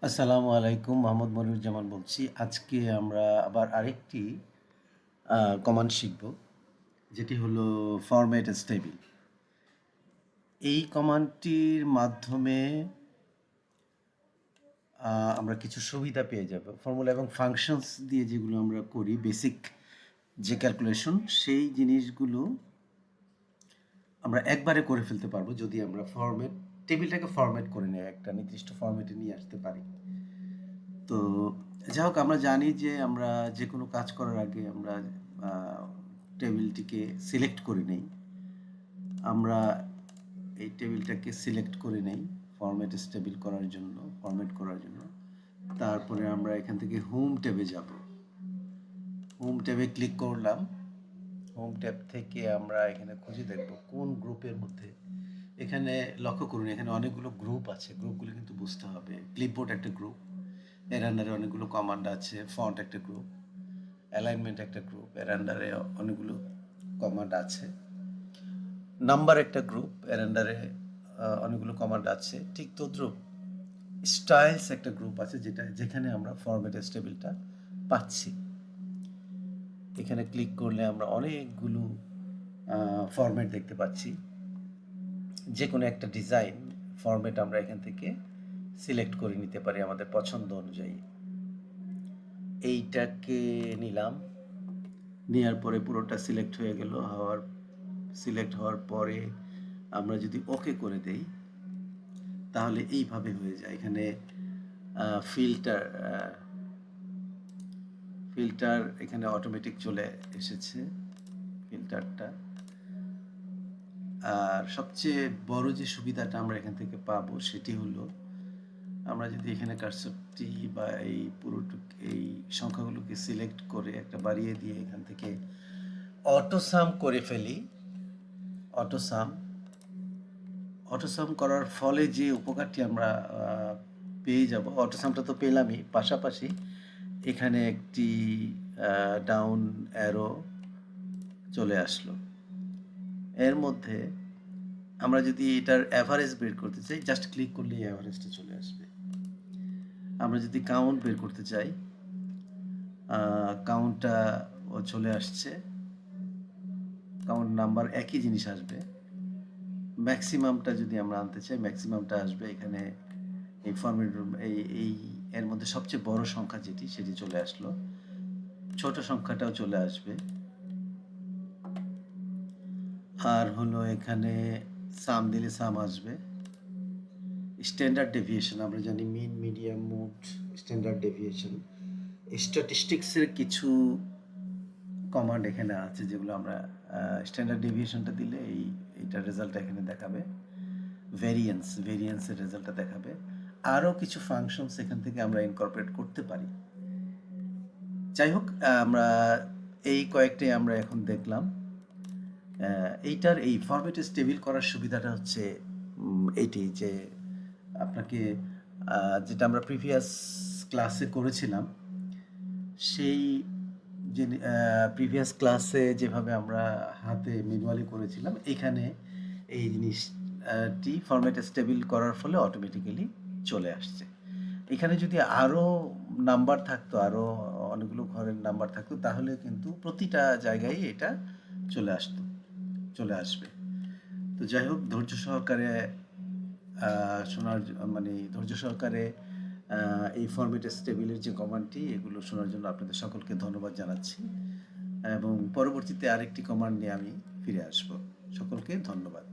আসসালামু আলাইকুম। মোহাম্মদ মনিরুজ্জামান বলছি। আজকে আমরা আবার আরেকটি কমান্ড শিখব, যেটি হলো ফরম্যাট স্টেবিল। এই কমান্ডটির মাধ্যমে আমরা কিছু সুবিধা পেয়ে যাব। ফর্মুলা এবং ফাংশনস দিয়ে যেগুলো আমরা করি, বেসিক যে ক্যালকুলেশন, সেই জিনিসগুলো আমরা একবারে করে ফেলতে পারবো যদি আমরা টেবিলটাকে ফরম্যাট করে নিয়ে একটা নির্দিষ্ট ফরম্যাটে নিয়ে আসতে পারি। তো যাই হোক, আমরা জানি যে আমরা যে কোনো কাজ করার আগে আমরা টেবিলটিকে সিলেক্ট করে নেই। আমরা এই টেবিলটাকে সিলেক্ট করে নেই ফরম্যাট করার জন্য। তারপরে আমরা এখান থেকে হোম ট্যাবে যাব। হোম ট্যাবে ক্লিক করলাম। হোম ট্যাব থেকে আমরা এখানে খুঁজে দেখব কোন গ্রুপের মধ্যে। এখানে লক্ষ্য করুন, এখানে অনেকগুলো গ্রুপ আছে। গ্রুপগুলো কিন্তু বুঝতে হবে। ক্লিপবোর্ড একটা গ্রুপ, এর আন্ডারে অনেকগুলো কমান্ড আছে। ফন্ট একটা গ্রুপ, অ্যালাইনমেন্ট একটা গ্রুপ, এর আন্ডারে অনেকগুলো কমান্ড আছে। নাম্বার একটা গ্রুপ, এর আন্ডারে অনেকগুলো কমান্ড আছে। ঠিক তদ্রুপ স্টাইলস একটা গ্রুপ আছে, যেখানে আমরা ফরম্যাট স্টেবিলটা পাচ্ছি। এখানে ক্লিক করলে আমরা অনেকগুলো ফরম্যাট দেখতে পাচ্ছি। যে কোনো একটা ডিজাইন ফরম্যাট আমরা এখান থেকে সিলেক্ট করে নিতে পারি আমাদের পছন্দ অনুযায়ী। এইটাকে নিলাম, নেওয়ার পরে পুরোটা সিলেক্ট হওয়ার পরে আমরা যদি ওকে করে দেই তাহলে এইভাবে হয়ে যায়। এখানে ফিল্টার এখানে অটোমেটিক চলে এসেছে ফিল্টারটা। আর সবচেয়ে বড় যে সুবিধাটা আমরা এখান থেকে পাবো সেটি হলো, আমরা যদি এখানে কার্সরটি বা এই সংখ্যাগুলোকে সিলেক্ট করে একটা বাড়িয়ে দিয়ে এখান থেকে অটোসাম করে ফেলি। অটোসাম করার ফলে যে উপকারটি আমরা পেয়ে যাব, অটোসামটা তো পেলামই, পাশাপাশি এখানে একটি ডাউন অ্যারো চলে আসলো। এর মধ্যে আমরা যদি এটার অ্যাভারেজ বের করতে চাই, জাস্ট ক্লিক করলেই অ্যাভারেজটা চলে আসবে। আমরা যদি কাউন্ট বের করতে চাই, কাউন্টটা চলে আসছে। কাউন্ট নাম্বার একই জিনিস আসবে। ম্যাক্সিমামটা যদি আমরা আনতে চাই, ম্যাক্সিমামটা আসবে এখানে। এই ফরম্যাট এই এর মধ্যে সবচেয়ে বড় সংখ্যা সেটি চলে আসলো। ছোট সংখ্যাটাও চলে আসবে। আর হলো এখানে সাম দিলে সাম আসবে। স্ট্যান্ডার্ড ডেভিয়েশন, আমরা জানি মিন, মিডিয়াম, মোড, স্ট্যান্ডার্ড ডেভিয়েশন। স্ট্যাটিস্টিক্সের কিছু কমান্ড এখানে আছে, যেগুলো আমরা স্ট্যান্ডার্ড ডেভিয়েশনটা দিলে এইটার রেজাল্টটা এখানে দেখাবে। ভেরিয়েন্সের রেজাল্টটা দেখাবে। আরও কিছু ফাংশনস এখান থেকে আমরা ইনকর্পোরেট করতে পারি। যাই হোক, আমরা এই কয়েকটাই আমরা এখন দেখলাম। এইটার এই ফরম্যাট স্টেবিল করার সুবিধাটা হচ্ছে এইটি, যে আপনাকে যেটা আমরা প্রিভিয়াস ক্লাসে করেছিলাম, সেই যে প্রিভিয়াস ক্লাসে যেভাবে আমরা হাতে ম্যানুয়ালি করেছিলাম, এখানে এই জিনিসটি ফরম্যাট স্টেবিল করার ফলে অটোমেটিক্যালি চলে আসছে। এখানে যদি আরও নাম্বার থাকতো, আরও অনেকগুলো ঘরের নাম্বার থাকতো, তাহলে কিন্তু প্রতিটা জায়গায় এটা চলে আসবে। তো যাই হোক, ধৈর্য সহকারে এই ফরম্যাট স্টেবিলের যে কমান্ডটি, এগুলো শোনার জন্য আপনাদের সকলকে ধন্যবাদ জানাচ্ছি, এবং পরবর্তীতে আরেকটি কমান্ড নিয়ে আমি ফিরে আসব। সকলকে ধন্যবাদ।